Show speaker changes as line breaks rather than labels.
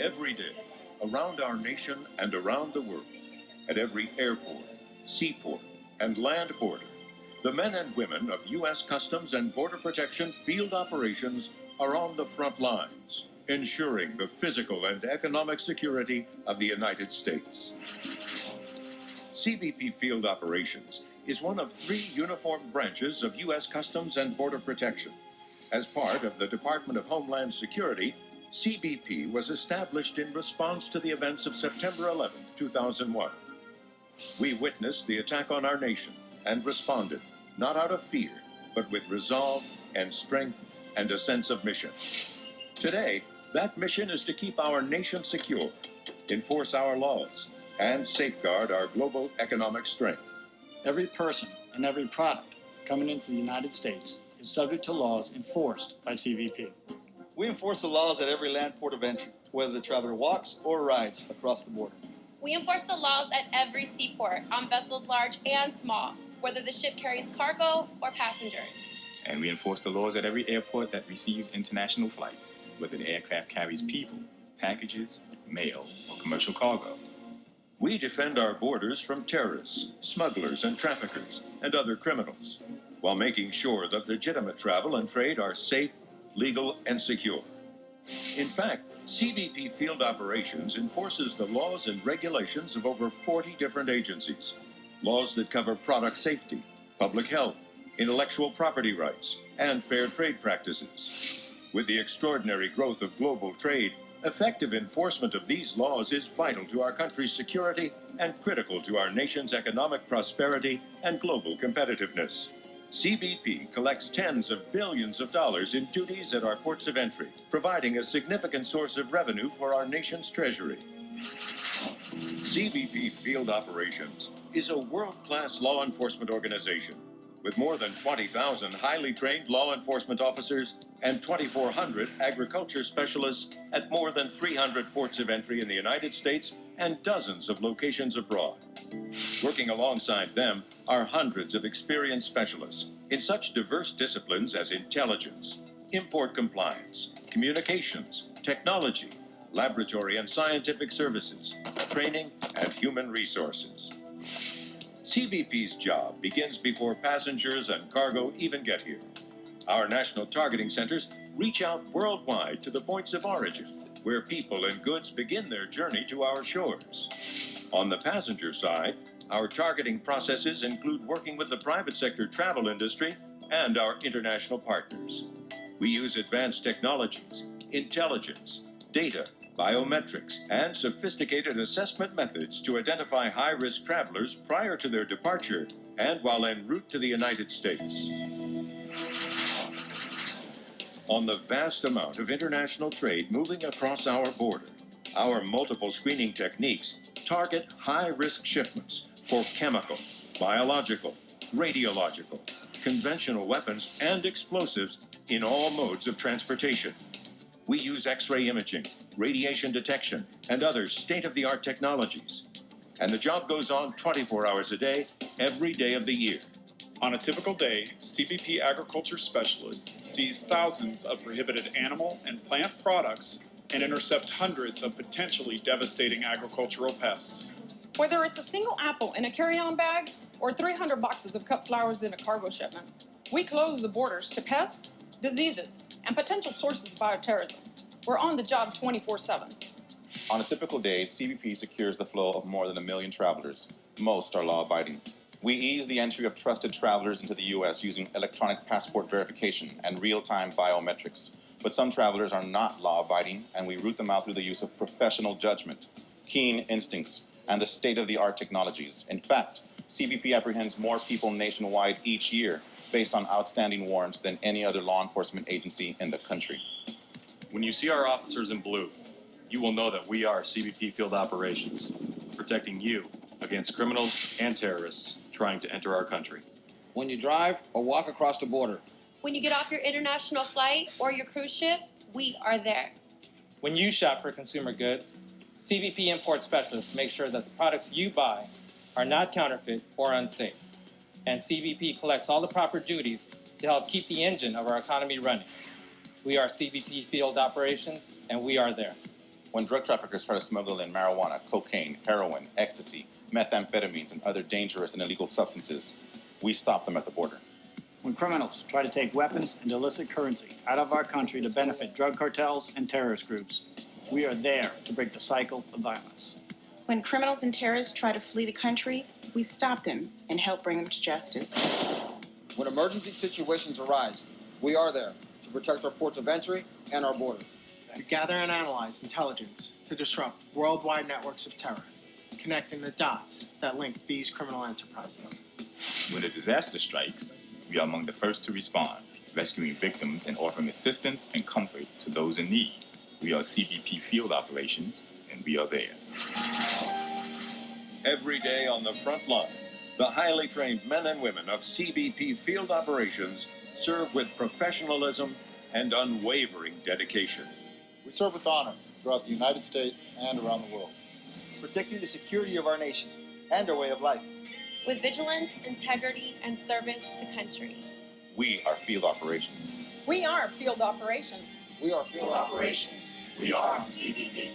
every day, around our nation and around the world, at every airport, seaport, and land border, the men and women of U.S. Customs and Border Protection field operations are on the front lines, ensuring the physical and economic security of the United States. CBP Field Operations is one of 3 uniformed branches of U.S. Customs and Border Protection. As part of the Department of Homeland Security, CBP was established in response to the events of September 11, 2001. We witnessed the attack on our nation and responded, not out of fear, but with resolve and strength and a sense of mission. Today, that mission is to keep our nation secure, enforce our laws, and safeguard our global economic strength.
Every person and every product coming into the United States is subject to laws enforced by CBP.
We enforce the laws at every land port of entry, whether the traveler walks or rides across the border.
We enforce the laws at every seaport on vessels large and small, whether the ship carries cargo or passengers.
And we enforce the laws at every airport that receives international flights, whether the aircraft carries people, packages, mail, or commercial cargo.
We defend our borders from terrorists, smugglers and traffickers, and other criminals, while making sure that legitimate travel and trade are safe, legal, and secure. In fact, CBP Field Operations enforces the laws and regulations of over 40 different agencies, laws that cover product safety, public health, intellectual property rights, and fair trade practices. With the extraordinary growth of global trade, effective enforcement of these laws is vital to our country's security and critical to our nation's economic prosperity and global competitiveness. CBP collects tens of billions of dollars in duties at our ports of entry, providing a significant source of revenue for our nation's treasury. CBP Field Operations is a world-class law enforcement organization with more than 20,000 highly trained law enforcement officers and 2,400 agriculture specialists at more than 300 ports of entry in the United States and dozens of locations abroad. Working alongside them are hundreds of experienced specialists in such diverse disciplines as intelligence, import compliance, communications, technology, laboratory and scientific services, training, and human resources. CBP's job begins before passengers and cargo even get here. Our national targeting centers reach out worldwide to the points of origin, where people and goods begin their journey to our shores. On the passenger side, our targeting processes include working with the private sector travel industry and our international partners. We use advanced technologies, intelligence, data, biometrics, and sophisticated assessment methods to identify high-risk travelers prior to their departure and while en route to the United States. On the vast amount of international trade moving across our border, our multiple screening techniques target high-risk shipments for chemical, biological, radiological, conventional weapons, and explosives in all modes of transportation. We use X-ray imaging, radiation detection, and other state-of-the-art technologies. And the job goes on 24 hours a day, every day of the year.
On a typical day, CBP agriculture specialists seize thousands of prohibited animal and plant products and intercept hundreds of potentially devastating agricultural pests.
Whether it's a single apple in a carry-on bag or 300 boxes of cut flowers in a cargo shipment, we close the borders to pests, diseases, and potential sources of bioterrorism. We're on the job 24/7.
On a typical day, CBP secures the flow of more than 1 million travelers. Most are law-abiding. We ease the entry of trusted travelers into the U.S. using electronic passport verification and real-time biometrics. But some travelers are not law-abiding, and we root them out through the use of professional judgment, keen instincts, and the state-of-the-art technologies. In fact, CBP apprehends more people nationwide each year based on outstanding warrants than any other law enforcement agency in the country.
When you see our officers in blue, you will know that we are CBP Field Operations, protecting you against criminals and terrorists trying to enter our country.
When you drive or walk across the border,
When you get off your international flight or your cruise ship, we are there.
When you shop for consumer goods, CBP import specialists make sure that the products you buy are not counterfeit or unsafe. And CBP collects all the proper duties to help keep the engine of our economy running. We are CBP Field Operations, and we are there.
When drug traffickers try to smuggle in marijuana, cocaine, heroin, ecstasy, methamphetamines, and other dangerous and illegal substances, we stop them at the border.
When criminals try to take weapons and illicit currency out of our country to benefit drug cartels and terrorist groups, we are there to break the cycle of violence.
When criminals and terrorists try to flee the country, we stop them and help bring them to justice.
When emergency situations arise, we are there to protect our ports of entry and our border.
We gather and analyze intelligence to disrupt worldwide networks of terror, connecting the dots that link these criminal enterprises.
When a disaster strikes, we are among the first to respond, rescuing victims and offering assistance and comfort to those in need. We are CBP Field Operations, and we are there.
Every day on the front line, the highly trained men and women of CBP Field Operations serve with professionalism and unwavering dedication.
We serve with honor throughout the United States and around the world,
protecting the security of our nation and our way of life.
With vigilance, integrity, and service to country.
We are Field Operations.
We are Field Operations.
We are Field Operations.
We are CBP.